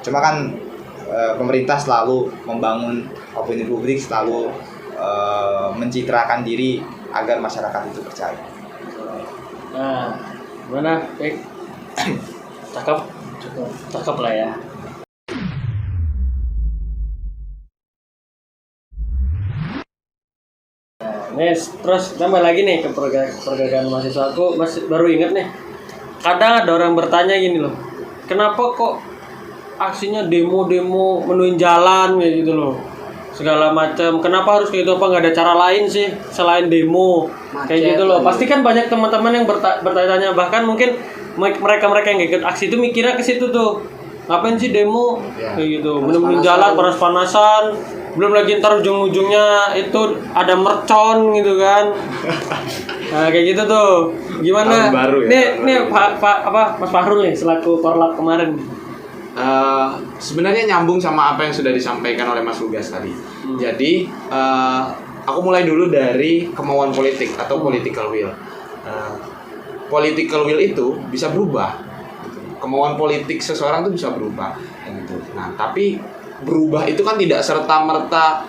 Cuma kan pemerintah selalu membangun opini publik, selalu mencitrakan diri agar masyarakat itu percaya. Nah, gimana? Baik. Cakep. Cakep lah ya. Nih, terus tambah lagi nih ke pergerakan mahasiswa. Aku masih baru ingat nih. Kadang ada orang bertanya gini loh. Kenapa kok aksinya demo-demo menuin jalan kayak gitu loh? Segala macam. Kenapa harus kayak gitu? Apa nggak ada cara lain sih selain demo? Kayak gitu loh. Pasti kan banyak teman-teman yang bertanya, bahkan mungkin mereka yang ikut aksi itu mikirnya ke situ tuh. Ngapain sih demo? Kayak gitu. Menuin jalan panas-panasan. Belum lagi ntar ujung-ujungnya itu ada mercon gitu kan. Nah kayak gitu tuh. Gimana? Tahun baru ya. Nih Mas Fahrul nih selaku korlap kemarin. Sebenarnya nyambung sama apa yang sudah disampaikan oleh Mas Lugas tadi. Jadi aku mulai dulu dari kemauan politik atau political will. Political will itu bisa berubah. Kemauan politik seseorang itu bisa berubah. Gitu. Nah, tapi berubah itu kan tidak serta-merta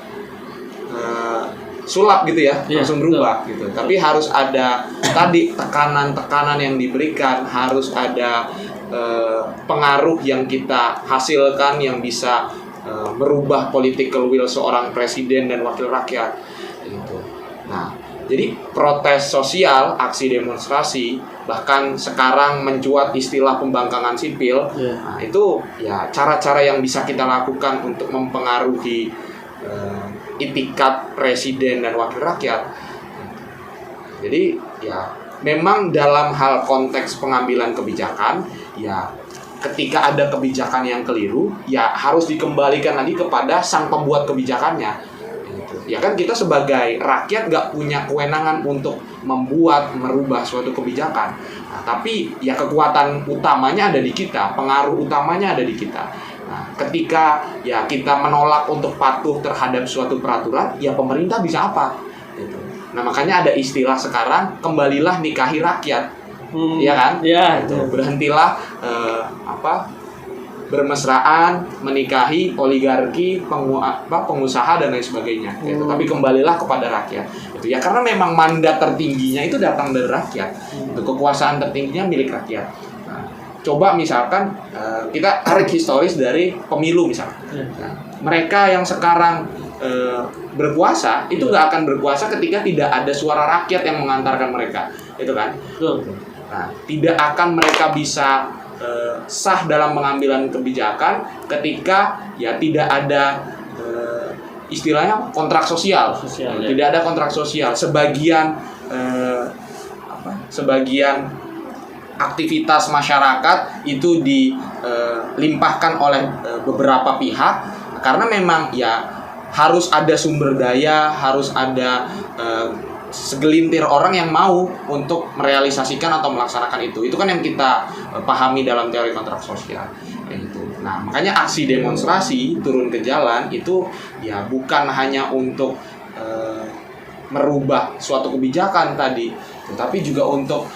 sulap gitu ya, langsung berubah gitu. Tapi harus ada tadi tekanan-tekanan yang diberikan, harus ada pengaruh yang kita hasilkan yang bisa merubah political will seorang presiden dan wakil rakyat gitu. Nah, jadi protes sosial, aksi demonstrasi, bahkan sekarang mencuat istilah pembangkangan sipil. Nah, itu ya cara-cara yang bisa kita lakukan untuk mempengaruhi itikat presiden dan wakil rakyat. Jadi ya memang dalam hal konteks pengambilan kebijakan, ya ketika ada kebijakan yang keliru, ya harus dikembalikan lagi kepada sang pembuat kebijakannya. Ya kan kita sebagai rakyat gak punya kewenangan untuk merubah suatu kebijakan. Nah, tapi ya kekuatan utamanya ada di kita, pengaruh utamanya ada di kita. Nah, ketika ya kita menolak untuk patuh terhadap suatu peraturan, ya pemerintah bisa apa? Gitu. Nah makanya ada istilah sekarang, kembalilah nikahi rakyat, ya kan? Ya, itu. Berhentilah bermesraan, menikahi oligarki, pengusaha dan lain sebagainya. Gitu. Tapi kembalilah kepada rakyat. Gitu. Ya karena memang mandat tertingginya itu datang dari rakyat. Itu kekuasaan tertingginya milik rakyat. Nah, coba misalkan kita tarik historis dari pemilu misalkan. Nah, mereka yang sekarang berkuasa itu nggak akan berkuasa ketika tidak ada suara rakyat yang mengantarkan mereka, itu kan? Nah, tidak akan mereka bisa sah dalam pengambilan kebijakan ketika ya tidak ada istilahnya kontrak sosial ya. Tidak ada kontrak sosial. Sebagian aktivitas masyarakat itu dilimpahkan oleh beberapa pihak karena memang ya harus ada sumber daya, harus ada segelintir orang yang mau untuk merealisasikan atau melaksanakan itu. Itu kan yang kita pahami dalam teori kontrak sosial. Gitu. Nah, makanya aksi demonstrasi turun ke jalan itu ya bukan hanya untuk merubah suatu kebijakan tadi, tetapi juga untuk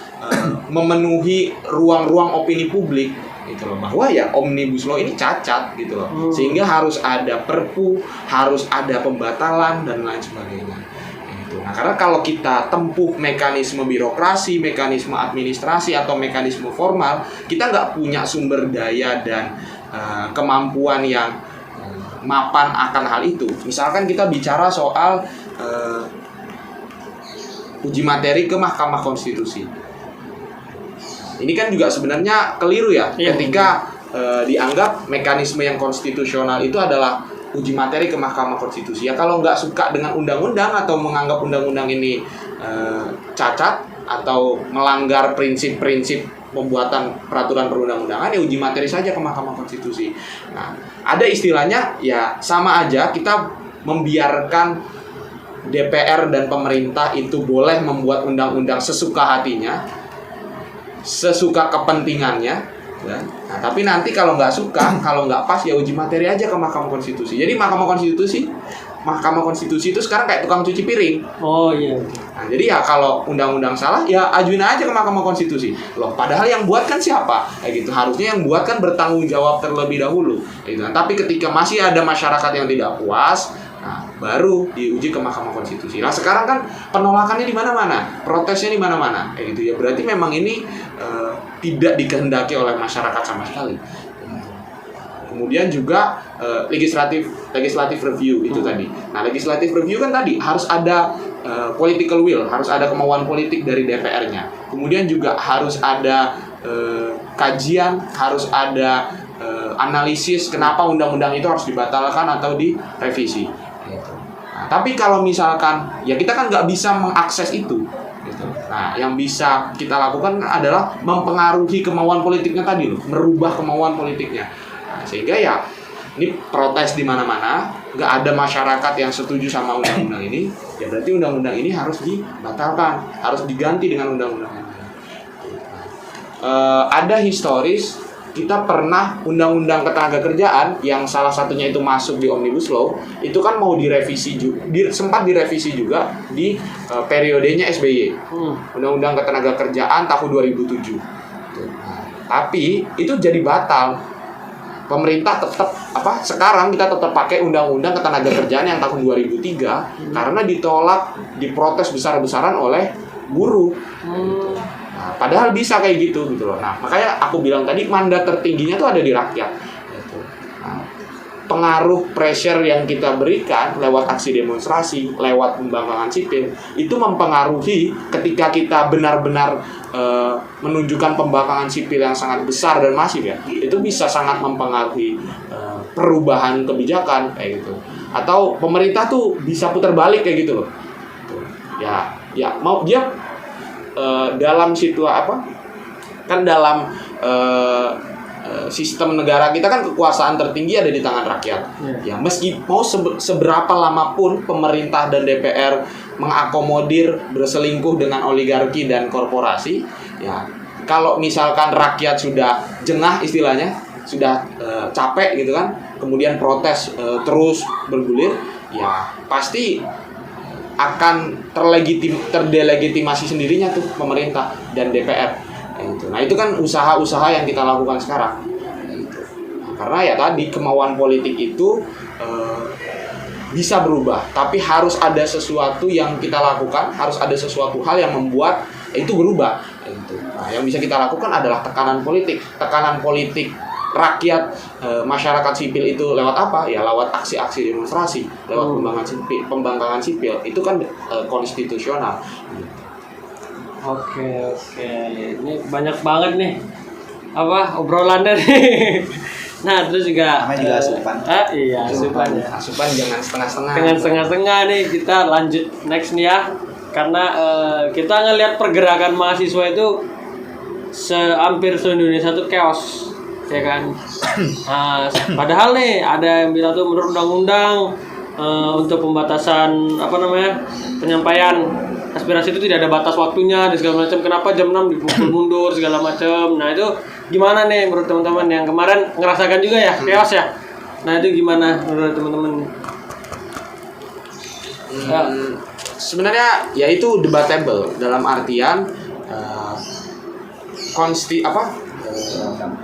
memenuhi ruang-ruang opini publik gitu loh, bahwa ya Omnibus Law ini cacat gitu loh. Sehingga harus ada perpu, harus ada pembatalan dan lain sebagainya. Nah, karena kalau kita tempuh mekanisme birokrasi, mekanisme administrasi atau mekanisme formal, kita nggak punya sumber daya dan kemampuan yang mapan akan hal itu. Misalkan kita bicara soal uji materi ke Mahkamah Konstitusi. Ini kan juga sebenarnya keliru ya, ketika dianggap mekanisme yang konstitusional itu adalah uji materi ke Mahkamah Konstitusi. Ya kalau nggak suka dengan undang-undang atau menganggap undang-undang ini cacat atau melanggar prinsip-prinsip pembuatan peraturan perundang-undangan, ya uji materi saja ke Mahkamah Konstitusi. Nah, ada istilahnya ya sama aja kita membiarkan DPR dan pemerintah itu boleh membuat undang-undang sesuka hatinya, sesuka kepentingannya. Ya. Nah, tapi nanti kalau nggak suka, kalau nggak pas ya uji materi aja ke Mahkamah Konstitusi. Jadi Mahkamah Konstitusi Mahkamah Konstitusi itu sekarang kayak tukang cuci piring. Oh iya. Nah, jadi ya kalau undang-undang salah ya ajuin aja ke Mahkamah Konstitusi. Loh, padahal yang buat kan siapa? Kayak gitu. Harusnya yang buat kan bertanggung jawab terlebih dahulu. Gitu. Nah, tapi ketika masih ada masyarakat yang tidak puas, nah, baru diuji ke Mahkamah Konstitusi. Nah, sekarang kan penolakannya di mana-mana, protesnya di mana-mana. Kayak gitu ya. Berarti memang ini tidak dikehendaki oleh masyarakat sama sekali. Kemudian juga legislative review itu tadi. Nah, legislative review kan tadi harus ada political will, harus ada kemauan politik dari DPR-nya. Kemudian juga harus ada kajian, harus ada analisis kenapa undang-undang itu harus dibatalkan atau direvisi. Nah, tapi kalau misalkan ya kita kan nggak bisa mengakses itu. Gitu. Nah, yang bisa kita lakukan adalah mempengaruhi kemauan politiknya tadi loh, merubah kemauan politiknya. Nah, sehingga ya ini protes di mana-mana, nggak ada masyarakat yang setuju sama undang-undang ini, ya berarti undang-undang ini harus dibatalkan, harus diganti dengan undang-undang yang lain. Ada historis kita pernah undang-undang ketenagakerjaan yang salah satunya itu masuk di Omnibus Law, itu kan mau direvisi juga, sempat direvisi juga di periodenya SBY. Undang-undang ketenagakerjaan tahun 2007. Tapi itu jadi batal. Pemerintah tetap sekarang kita tetap pakai undang-undang ketenagakerjaan yang tahun 2003 karena ditolak, diprotes besar-besaran oleh buruh. Nah, padahal bisa kayak gitu loh. Nah, makanya aku bilang tadi mandat tertingginya tuh ada di rakyat. Nah, pengaruh pressure yang kita berikan lewat aksi demonstrasi, lewat pembangkangan sipil itu mempengaruhi ketika kita benar-benar menunjukkan pembangkangan sipil yang sangat besar dan masif ya, itu bisa sangat mempengaruhi perubahan kebijakan kayak gitu. Atau pemerintah tuh bisa putar balik kayak gitu loh. Ya mau dia dalam kan dalam sistem negara kita kan kekuasaan tertinggi ada di tangan rakyat. Ya meski mau seberapa lama pun pemerintah dan DPR mengakomodir berselingkuh dengan oligarki dan korporasi, ya kalau misalkan rakyat sudah jengah istilahnya, sudah capek gitu kan, kemudian protes terus bergulir, ya pasti akan terdelegitimasi sendirinya tuh pemerintah dan DPR. Nah, itu kan usaha-usaha yang kita lakukan sekarang. Karena ya tadi kemauan politik itu bisa berubah, tapi harus ada sesuatu yang kita lakukan, harus ada sesuatu hal yang membuat itu berubah. Nah, yang bisa kita lakukan adalah tekanan politik rakyat, masyarakat sipil itu lewat apa? Ya lewat aksi-aksi demonstrasi, lewat pembangkangan sipil. Itu kan konstitusional. Oke. Ini banyak banget nih obrolannya nih. Nah, terus juga namanya juga asupan. Iya, asupan ya. Asupan jangan setengah-setengah. Jangan setengah-setengah nih, kita lanjut next nih ya. Karena kita ngelihat pergerakan mahasiswa itu hampir se-Indonesia tuh chaos, ya kan? Padahal nih ada yang bilang tuh menurut undang-undang untuk pembatasan penyampaian aspirasi itu tidak ada batas waktunya dan segala macam. Kenapa jam 6 dipukul mundur segala macam. Nah, itu gimana nih menurut teman-teman yang kemarin ngerasakan juga ya chaos ya. Nah, itu gimana menurut teman-teman? Sebenarnya ya itu debatable dalam artian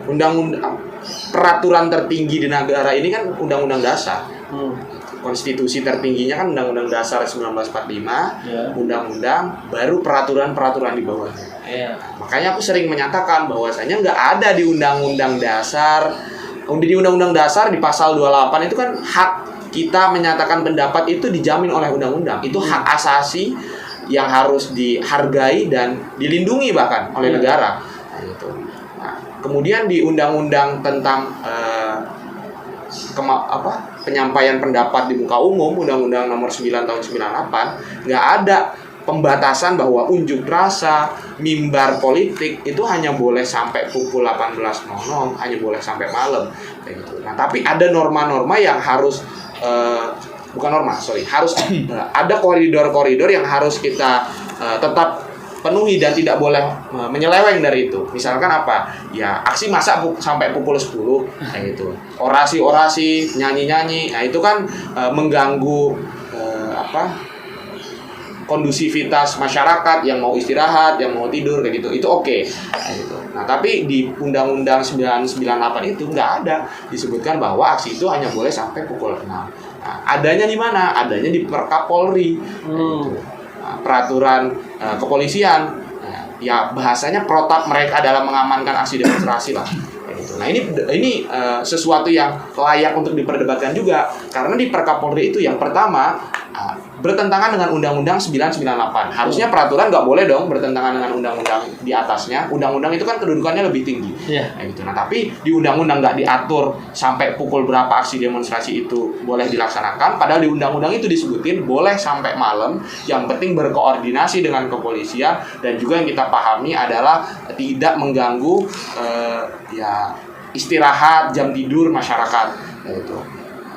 undang-undang peraturan tertinggi di negara ini kan undang-undang dasar. Konstitusi tertingginya kan Undang-Undang Dasar 1945, undang-undang, baru peraturan-peraturan di bawahnya. Makanya aku sering menyatakan bahwasanya nggak ada di Undang-Undang Dasar, di Undang-Undang Dasar di pasal 28 itu kan hak kita menyatakan pendapat itu dijamin oleh undang-undang. Itu hak asasi yang harus dihargai dan dilindungi bahkan oleh negara. Nah, kemudian di undang-undang tentang penyampaian pendapat di muka umum, Undang-Undang Nomor 9 Tahun 98, nggak ada pembatasan bahwa unjuk rasa, mimbar politik itu hanya boleh sampai pukul 18.00, hanya boleh sampai malam kayak gitu. Nah, tapi ada norma-norma yang harus harus ada koridor-koridor yang harus kita tetap penuhi dan tidak boleh menyeleweng dari itu. Misalkan apa? Ya aksi massa sampai pukul 10 kayak gitu. Orasi-orasi, nyanyi-nyanyi. Nah, itu kan mengganggu kondusivitas masyarakat yang mau istirahat, yang mau tidur kayak gitu, itu oke. Nah, gitu. Nah, tapi di Undang-Undang 998 itu nggak ada disebutkan bahwa aksi itu hanya boleh sampai pukul 6. Nah, adanya di mana? Adanya di Perkapolri, gitu. Nah, peraturan kepolisian. Nah, ya bahasanya protap mereka dalam mengamankan aksi demonstrasi lah. Kayak gitu. Nah, ini sesuatu yang layak untuk diperdebatkan juga, karena di Perkapolri itu yang pertama bertentangan dengan Undang-Undang 998. Harusnya peraturan nggak boleh dong bertentangan dengan undang-undang di atasnya. Undang-undang itu kan kedudukannya lebih tinggi. Iya. Nah, gitu. Nah, tapi di undang-undang nggak diatur sampai pukul berapa aksi demonstrasi itu boleh dilaksanakan. Padahal di undang-undang itu disebutin boleh sampai malam. Yang penting berkoordinasi dengan kepolisian, dan juga yang kita pahami adalah tidak mengganggu istirahat, jam tidur masyarakat. Nah, itu.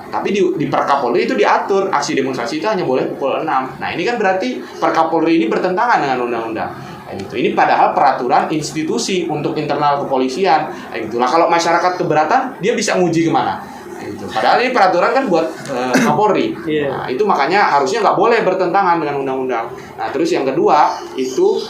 Tapi di Perkapolri itu diatur aksi demonstrasi itu hanya boleh pukul 6. Nah, ini kan berarti Perkapolri ini bertentangan dengan undang-undang. Nah, gitu. Ini padahal peraturan institusi untuk internal kepolisian. Nah, gitu. Nah, kalau masyarakat keberatan, dia bisa nguji kemana? Nah, gitu. Padahal ini peraturan kan buat Kapolri. Nah, itu makanya harusnya nggak boleh bertentangan dengan undang-undang. Nah, terus yang kedua itu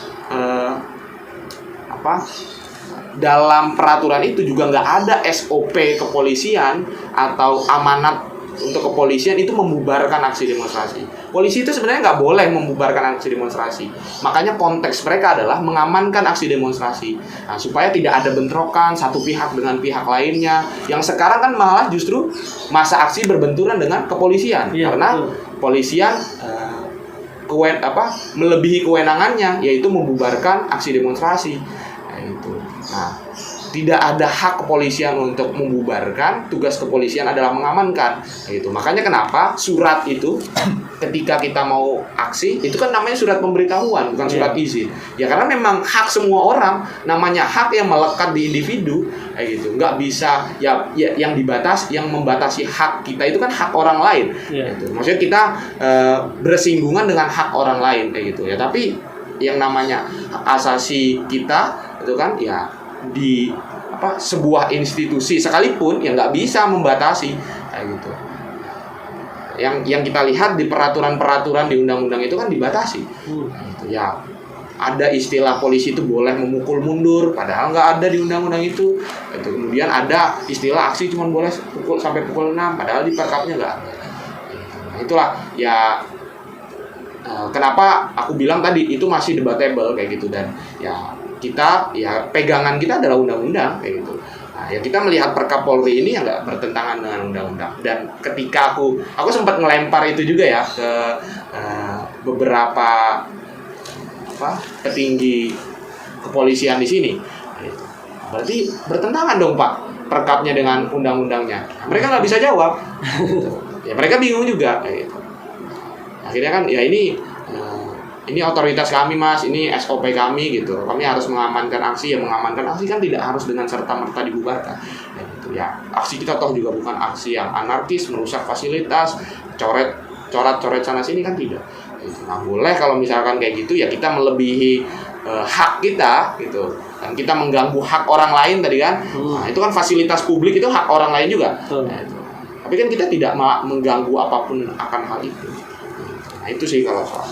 dalam peraturan itu juga nggak ada SOP kepolisian atau amanat untuk kepolisian itu membubarkan aksi demonstrasi. Polisi itu sebenarnya nggak boleh membubarkan aksi demonstrasi. Makanya konteks mereka adalah mengamankan aksi demonstrasi. Nah, supaya tidak ada bentrokan satu pihak dengan pihak lainnya. Yang sekarang kan malah justru masa aksi berbenturan dengan kepolisian. Iya, karena betul. Polisian melebihi kewenangannya, yaitu membubarkan aksi demonstrasi. Nah, tidak ada hak kepolisian untuk membubarkan, tugas kepolisian adalah mengamankan. Gitu. Makanya kenapa surat itu ketika kita mau aksi itu kan namanya surat pemberitahuan, bukan surat izin. Ya karena memang hak semua orang, namanya hak yang melekat di individu, kayak gitu. Nggak bisa ya yang membatasi hak kita itu kan hak orang lain. Gitu. Maksudnya kita bersinggungan dengan hak orang lain kayak gitu ya. Tapi yang namanya hak asasi kita itu kan ya di sebuah institusi sekalipun yang nggak bisa membatasi kayak gitu. Yang kita lihat di peraturan-peraturan di undang-undang itu kan dibatasi. Gitu. Ya ada istilah polisi itu boleh memukul mundur, padahal nggak ada di undang-undang itu. Gitu. Kemudian ada istilah aksi cuma boleh sampai pukul 6, padahal di perkapnya nggak ada. Nah, itulah ya. Kenapa aku bilang tadi itu masih debatable kayak gitu, dan ya kita ya pegangan kita adalah undang-undang kayak gitu. Nah, ya kita melihat Perkapolri ini yang nggak bertentangan dengan undang-undang. Dan ketika aku sempat ngelempar itu juga ya ke beberapa petinggi kepolisian di sini. Gitu. Berarti bertentangan dong Pak perkapnya dengan undang-undangnya. Mereka nggak bisa jawab. Gitu. Ya mereka bingung juga kayak gitu. Akhirnya kan ya ini otoritas kami Mas, ini SOP kami gitu. Kami harus mengamankan aksi. Ya mengamankan aksi kan tidak harus dengan serta-merta dibubarkan. Ya, gitu. Ya aksi kita toh juga bukan aksi yang anarkis, merusak fasilitas, coret-coret sana sini kan tidak. Gitu. Nah boleh kalau misalkan kayak gitu ya kita melebihi hak kita gitu. Dan kita mengganggu hak orang lain tadi kan. Nah itu kan fasilitas publik itu hak orang lain juga. Nah, itu. Tapi kan kita tidak mengganggu apapun akan hal itu. Nah itu sih kalau soal.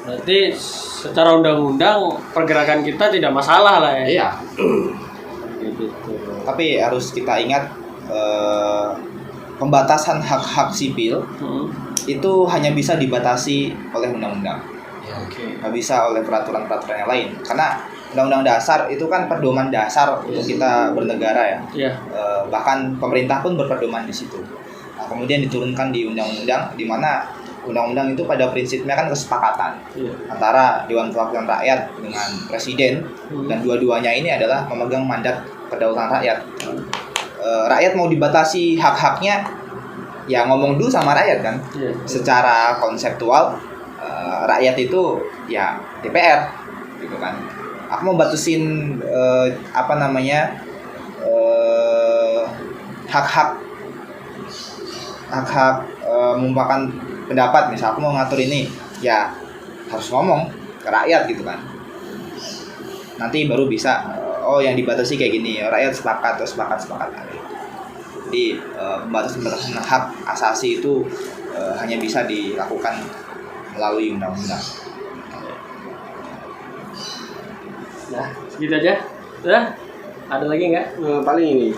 Berarti secara undang-undang pergerakan kita tidak masalah lah ya. Iya. Gitu. Tapi harus kita ingat pembatasan hak-hak sipil itu hanya bisa dibatasi oleh undang-undang. Ya, nggak bisa oleh peraturan-peraturan yang lain. Karena undang-undang dasar itu kan pedoman dasar untuk kita bernegara ya. Bahkan pemerintah pun berpedoman di situ. Nah, kemudian diturunkan di undang-undang, di mana undang-undang itu pada prinsipnya kan kesepakatan antara Dewan Perwakilan Rakyat dengan Presiden, dan dua-duanya ini adalah memegang mandat kedaulatan rakyat. Rakyat mau dibatasi hak-haknya, ya ngomong dulu sama rakyat kan. Secara konseptual rakyat itu ya DPR, gitu kan. Aku mau batasin hak-hak mengungkapkan pendapat. Misal aku mau ngatur ini, ya harus ngomong ke rakyat gitu kan. Nanti baru bisa yang dibatasi kayak gini, rakyat sepakat. Jadi pembatasan hak asasi itu hanya bisa dilakukan melalui undang-undang. Nah, segitu aja. Udah? Ada lagi nggak? Paling ini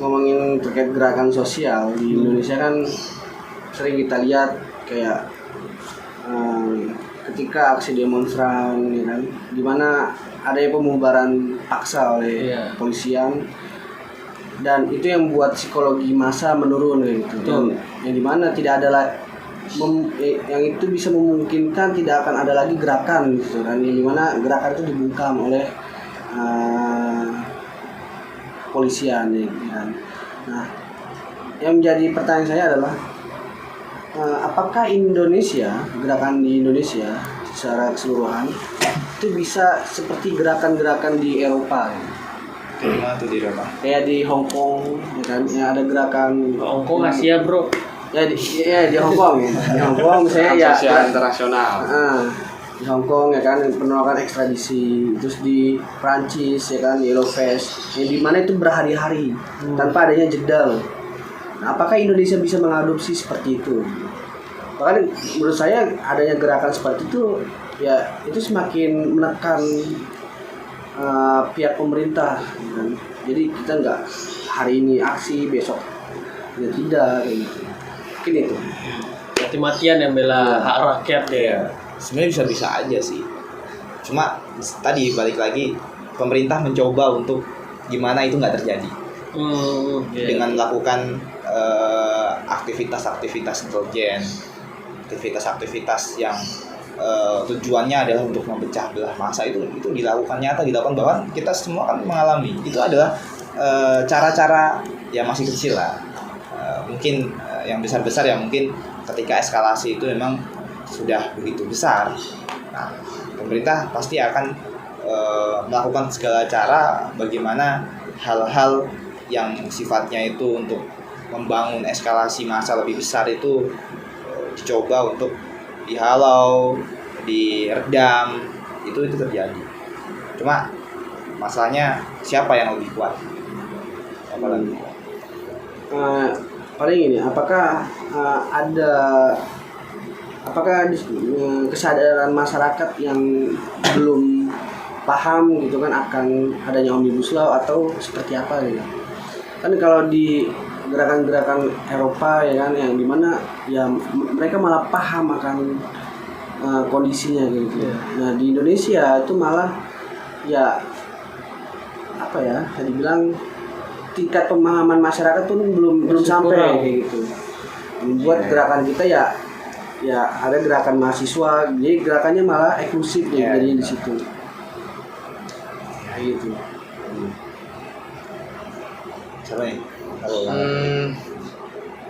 ngomongin terkait gerakan sosial di Indonesia kan sering kita lihat kayak ketika aksi demonstran, ya kan, dimana adanya pembubaran paksa oleh polisian, dan itu yang membuat psikologi massa menurun gitu. Yang dimana tidak ada yang itu bisa memungkinkan tidak akan ada lagi gerakan gitu kan, yang dimana gerakan itu dibungkam oleh polisian ya kan. Nah, yang menjadi pertanyaan saya adalah apakah gerakan di Indonesia secara keseluruhan itu bisa seperti gerakan-gerakan di Eropa ya? Gimana tuh di Eropa? Kayak di Hong Kong ya kan, yang ada gerakan Hong Kong Asia bro. Di Hong Kong ya. Di Hong Kong saya ya sosial internasional. Di Hong Kong ya kan, penolakan ekstradisi, terus di Prancis ya kan, Yellow Vest, yang dimana itu berhari-hari tanpa adanya jeda loh. Nah, apakah Indonesia bisa mengadopsi seperti itu? Bahkan menurut saya adanya gerakan seperti itu ya itu semakin menekan pihak pemerintah ya kan? Jadi kita nggak hari ini aksi, besok ya tidak kayak gitu. Mungkin itu Mati-matian yang bela hak rakyat ya. Sebenarnya bisa-bisa aja sih. Cuma tadi balik lagi, pemerintah mencoba untuk gimana itu nggak terjadi. Dengan melakukan aktivitas-aktivitas intelijen, aktivitas-aktivitas yang tujuannya adalah untuk memecah belah massa, itu dilakukan nyata, dilakukan, bahkan kita semua kan mengalami. Itu adalah cara-cara yang masih kecil lah. Mungkin yang besar-besar ya mungkin ketika eskalasi itu memang sudah begitu besar. Nah, pemerintah pasti akan melakukan segala cara bagaimana hal-hal yang sifatnya itu untuk membangun eskalasi massa lebih besar itu dicoba untuk dihalau, diredam, itu terjadi. Cuma masalahnya siapa yang lebih kuat? Paling ini, apakah kesadaran masyarakat yang belum paham gitu kan akan adanya Omnibus Law atau seperti apa gitu. Kan kalau di gerakan-gerakan Eropa ya kan, yang dimana ya mereka malah paham akan kondisinya gitu. Nah di Indonesia itu malah ya apa ya, dibilang tingkat pemahaman masyarakat pun belum sampai kayak gitu. Membuat gerakan kita ya ada gerakan mahasiswa, jadi gerakannya malah eksklusif ya, jadi di situ. Ya gitu. Siapa nih?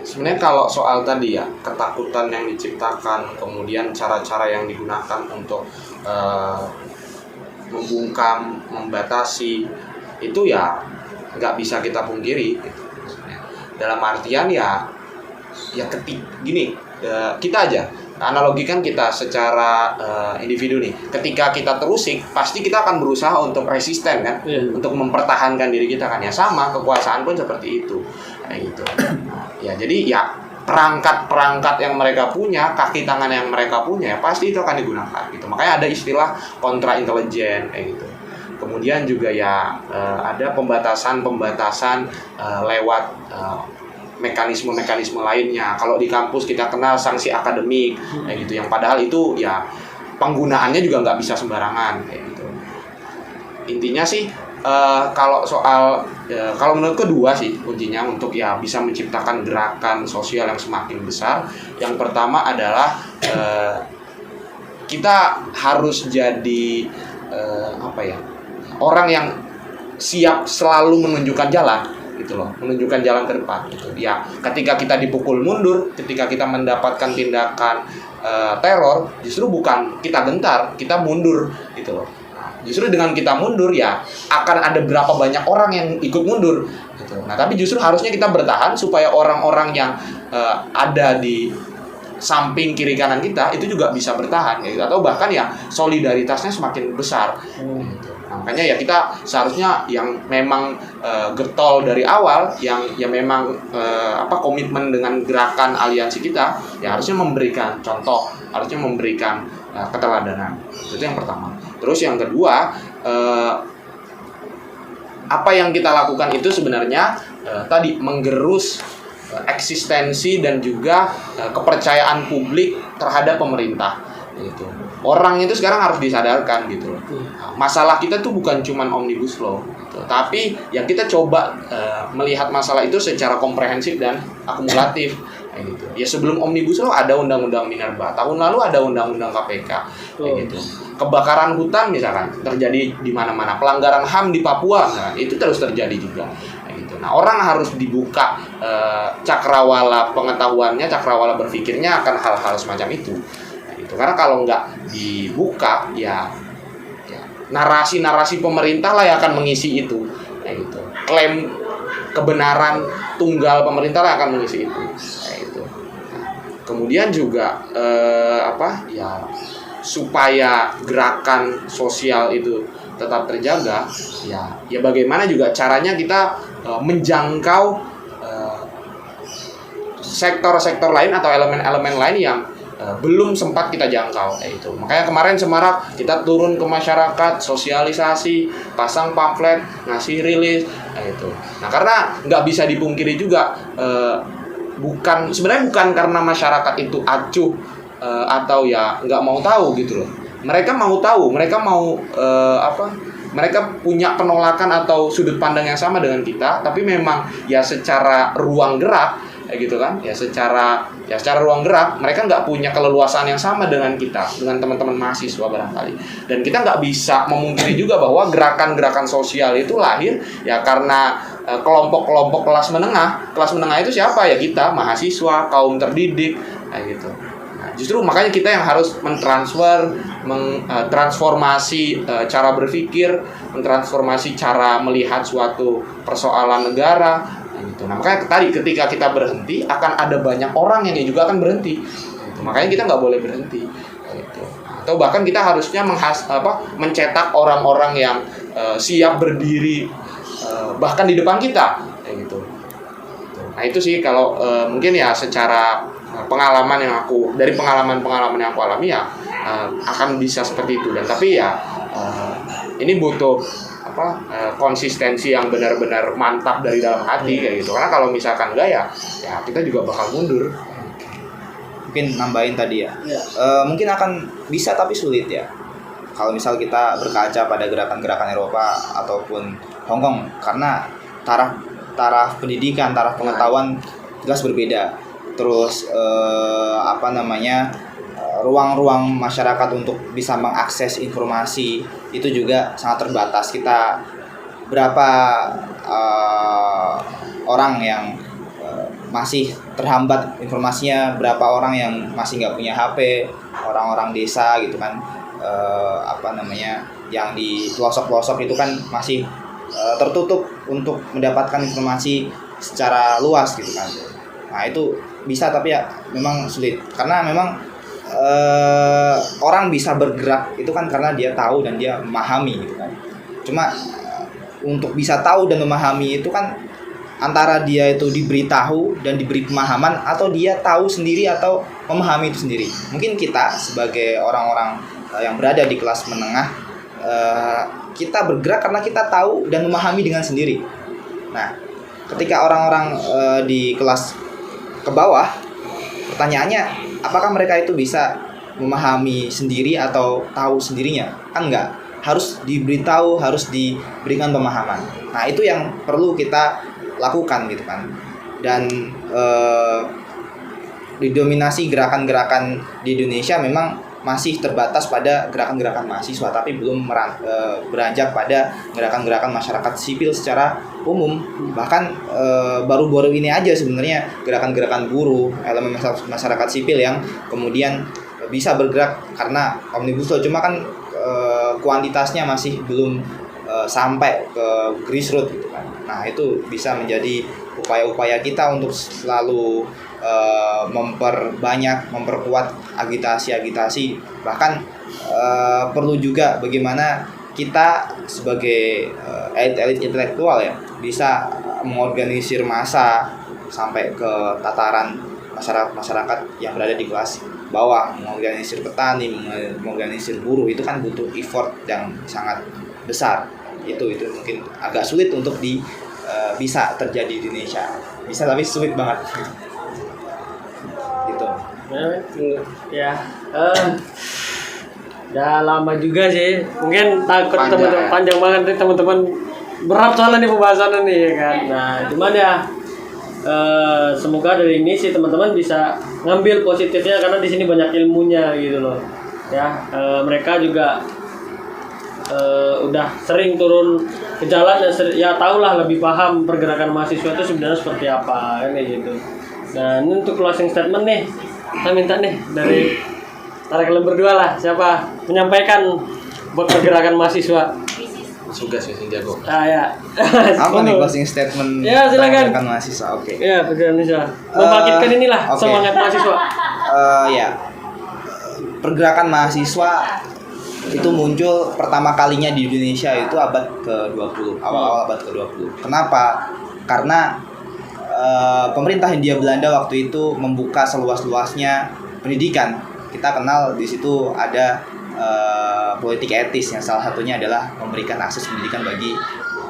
Sebenarnya kalau soal tadi ya, ketakutan yang diciptakan, kemudian cara-cara yang digunakan untuk membungkam, membatasi, itu ya nggak bisa kita pungkiri gitu. Dalam artian ya gini, kita aja analogikan kita secara individu nih, ketika kita terusik pasti kita akan berusaha untuk resisten kan, untuk mempertahankan diri kita kan, ya sama kekuasaan pun seperti itu kayak gitu. Ya jadi ya perangkat yang mereka punya, kaki tangan yang mereka punya ya pasti itu akan digunakan gitu. Makanya ada istilah kontra intelijen kayak gitu. Kemudian juga ya ada pembatasan lewat mekanisme lainnya. Kalau di kampus kita kenal sanksi akademik kayak gitu, yang padahal itu ya penggunaannya juga nggak bisa sembarangan kayak gitu. Intinya sih kalau menurut kedua sih kuncinya untuk ya bisa menciptakan gerakan sosial yang semakin besar. Yang pertama adalah kita harus jadi orang yang siap selalu menunjukkan jalan gitu loh, menunjukkan jalan ke depan gitu. Ya, ketika kita dipukul mundur, ketika kita mendapatkan tindakan teror, justru bukan kita gentar, kita mundur gitu loh. Justru dengan kita mundur ya akan ada berapa banyak orang yang ikut mundur gitu. Nah, tapi justru harusnya kita bertahan supaya orang-orang yang ada di samping kiri kanan kita itu juga bisa bertahan gitu, atau bahkan ya solidaritasnya semakin besar gitu. Nah, makanya ya kita seharusnya yang memang getol dari awal, yang memang komitmen dengan gerakan aliansi kita, ya harusnya memberikan contoh, harusnya memberikan keteladanan. Itu yang pertama. Terus yang kedua, apa yang kita lakukan itu sebenarnya tadi menggerus eksistensi dan juga kepercayaan publik terhadap pemerintah gitu. Orang itu sekarang harus disadarkan gitu loh. Masalah kita tuh bukan cuman Omnibus Law gitu. Tapi yang kita coba melihat masalah itu secara komprehensif dan akumulatif gitu. Ya sebelum Omnibus Law ada Undang-Undang Minerba, tahun lalu ada Undang-Undang KPK gitu. Kebakaran hutan misalkan terjadi di mana-mana, pelanggaran HAM di Papua misalkan, itu terus terjadi juga. Nah, orang harus dibuka cakrawala pengetahuannya, cakrawala berpikirnya akan hal-hal semacam itu. Nah, gitu. Karena kalau nggak dibuka, ya narasi-narasi pemerintah lah yang akan mengisi itu. Nah, gitu. Klaim kebenaran tunggal pemerintah lah yang akan mengisi itu. Nah, gitu. Nah, kemudian juga supaya gerakan sosial itu tetap terjaga, ya bagaimana juga caranya kita menjangkau sektor-sektor lain atau elemen-elemen lain yang belum sempat kita jangkau itu. Makanya kemarin Semarak kita turun ke masyarakat, sosialisasi, pasang pamflet, ngasih rilis itu. Nah, karena nggak bisa dipungkiri juga sebenarnya bukan karena masyarakat itu acuh atau ya nggak mau tahu gitu loh. Mereka mau tahu, mereka mau mereka punya penolakan atau sudut pandang yang sama dengan kita, tapi memang ya secara ruang gerak gitu kan, ya secara ruang gerak mereka nggak punya keleluasaan yang sama dengan kita, dengan teman-teman mahasiswa barangkali. Dan kita nggak bisa memungkiri juga bahwa gerakan-gerakan sosial itu lahir ya karena kelompok-kelompok kelas menengah. Kelas menengah itu siapa? Ya kita, mahasiswa, kaum terdidik kayak gitu. Justru makanya kita yang harus transformasi cara berpikir, mentransformasi cara melihat suatu persoalan negara gitu. Nah, makanya tadi ketika kita berhenti akan ada banyak orang yang juga akan berhenti gitu. Makanya kita nggak boleh berhenti gitu. Atau bahkan kita harusnya mencetak orang-orang yang siap berdiri bahkan di depan kita gitu. Nah, itu sih kalau mungkin ya secara pengalaman yang aku alami ya akan bisa seperti itu. Dan tapi ya ini butuh konsistensi yang benar-benar mantap dari dalam hati kayak gitu. Karena kalau misalkan enggak ya kita juga bakal mundur. Mungkin nambahin tadi ya. Mungkin akan bisa tapi sulit ya. Kalau misal kita berkaca pada gerakan-gerakan Eropa ataupun Hong Kong, karena taraf pendidikan, taraf pengetahuan jelas berbeda. Terus ruang-ruang masyarakat untuk bisa mengakses informasi itu juga sangat terbatas. Kita berapa orang yang masih terhambat informasinya, berapa orang yang masih nggak punya HP, orang-orang desa gitu kan, yang di pelosok-pelosok itu kan masih tertutup untuk mendapatkan informasi secara luas gitu kan. Nah, itu bisa tapi ya memang sulit karena memang orang bisa bergerak itu kan karena dia tahu dan dia memahami gitu kan. Cuma untuk bisa tahu dan memahami itu kan antara dia itu diberitahu dan diberi pemahaman atau dia tahu sendiri atau memahami itu sendiri. Mungkin kita sebagai orang-orang yang berada di kelas menengah kita bergerak karena kita tahu dan memahami dengan sendiri. Nah, ketika orang-orang di kelas ke bawah, pertanyaannya apakah mereka itu bisa memahami sendiri atau tahu sendirinya? Kan enggak, harus diberitahu, harus diberikan pemahaman. Nah, itu yang perlu kita lakukan gitu kan. Dan didominasi gerakan-gerakan di Indonesia memang masih terbatas pada gerakan-gerakan mahasiswa, tapi belum beranjak pada gerakan-gerakan masyarakat sipil secara umum. Bahkan baru-baru ini aja sebenarnya gerakan-gerakan buruh, elemen masyarakat sipil yang kemudian bisa bergerak karena Omnibus Law, cuma kan kuantitasnya masih belum sampai ke grassroots gitu kan. Nah, itu bisa menjadi upaya-upaya kita untuk selalu memperkuat agitasi, bahkan perlu juga bagaimana kita sebagai elit-elit intelektual ya bisa mengorganisir massa sampai ke tataran masyarakat yang berada di kelas bawah, mengorganisir petani, mengorganisir buruh. Itu kan butuh effort yang sangat besar. Itu mungkin agak sulit untuk bisa terjadi di Indonesia. Bisa tapi sulit banget. Gitu. Ya. Ya lama juga sih. Mungkin takut teman-teman panjang banget nih teman-teman. Berat soalnya nih pembahasannya nih ya kan. Nah, cuman ya semoga dari ini sih teman-teman bisa ngambil positifnya karena di sini banyak ilmunya gitu loh. Ya, mereka juga udah sering turun ke jalan dan ya tahulah lebih paham pergerakan mahasiswa itu sebenarnya seperti apa kan gitu. Dan untuk closing statement nih, saya minta nih dari kalian berdua lah, siapa menyampaikan buat pergerakan mahasiswa. Sugas ya, jago. Ya. Apa nih closing statement? Ya silakan. Pergerakan mahasiswa, oke. Ya pergerakan mahasiswa. Membangkitkan inilah semangat mahasiswa. Ya, pergerakan mahasiswa itu muncul pertama kalinya di Indonesia itu abad ke-20, awal abad ke-20. Kenapa? Karena pemerintah Hindia Belanda waktu itu membuka seluas-luasnya pendidikan. Kita kenal di situ ada politik etis yang salah satunya adalah memberikan akses pendidikan bagi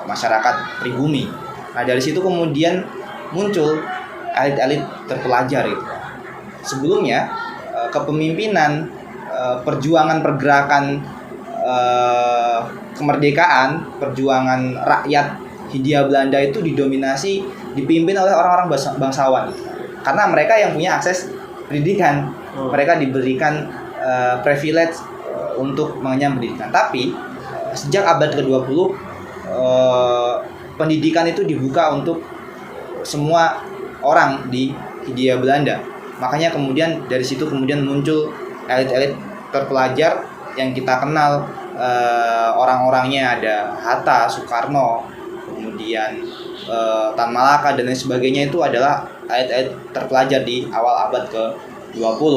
masyarakat pribumi. Nah dari situ kemudian muncul elit-elit terpelajar itu. Sebelumnya kepemimpinan perjuangan pergerakan kemerdekaan, perjuangan rakyat Hindia Belanda itu dipimpin oleh orang-orang bangsawan. Karena mereka yang punya akses pendidikan, mereka diberikan privilege untuk mengenyam pendidikan. Tapi sejak abad ke-20 pendidikan itu dibuka untuk semua orang di Hindia Belanda. Makanya kemudian dari situ kemudian muncul elit-elit terpelajar yang kita kenal, orang-orangnya ada Hatta, Soekarno, kemudian Tan Malaka dan lain sebagainya. Itu adalah elit-elit terpelajar di awal abad ke-20.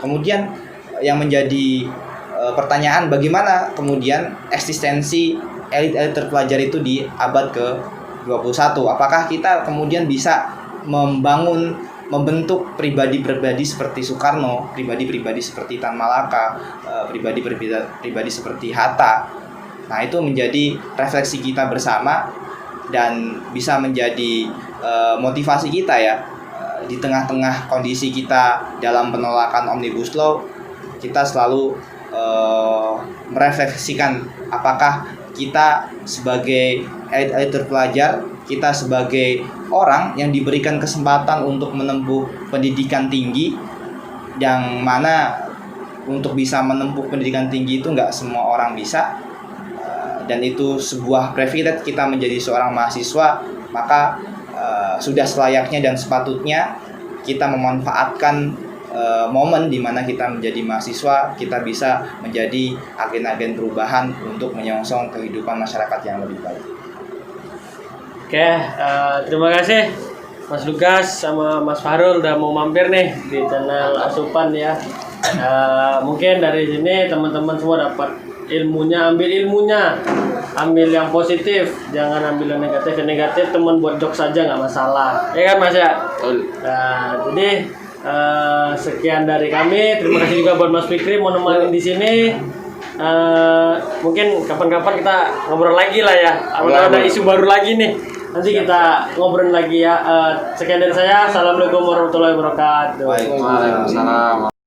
Kemudian yang menjadi pertanyaan, bagaimana kemudian eksistensi elit-elit terpelajar itu di abad ke-21? Apakah kita kemudian bisa membentuk pribadi-pribadi seperti Soekarno, pribadi-pribadi seperti Tan Malaka, pribadi-pribadi seperti Hatta? Nah, itu menjadi refleksi kita bersama dan bisa menjadi motivasi kita ya. Di tengah-tengah kondisi kita dalam penolakan Omnibus Law, kita selalu merefleksikan apakah kita sebagai elit-elit terpelajar, kita sebagai orang yang diberikan kesempatan untuk menempuh pendidikan tinggi, yang mana untuk bisa menempuh pendidikan tinggi itu nggak semua orang bisa, dan itu sebuah privilege kita menjadi seorang mahasiswa. Maka sudah selayaknya dan sepatutnya kita memanfaatkan momen di mana kita menjadi mahasiswa, kita bisa menjadi agen-agen perubahan untuk menyongsong kehidupan masyarakat yang lebih baik. Oke, terima kasih Mas Lukas sama Mas Fahrul udah mau mampir nih di channel Asupan ya. Mungkin dari sini teman-teman semua dapat ilmunya, ambil yang positif, jangan ambil yang negatif. Yang negatif teman buat jokes saja nggak masalah, ya kan Mas ya. Jadi sekian dari kami. Terima kasih juga buat Mas Fikri mau nemenin di sini. Mungkin kapan-kapan kita ngobrol lagi lah ya. Ada isu baru lagi nih. Nanti kita ngobrol lagi ya. Sekian dari saya. Assalamualaikum warahmatullahi wabarakatuh. Waalaikumsalam.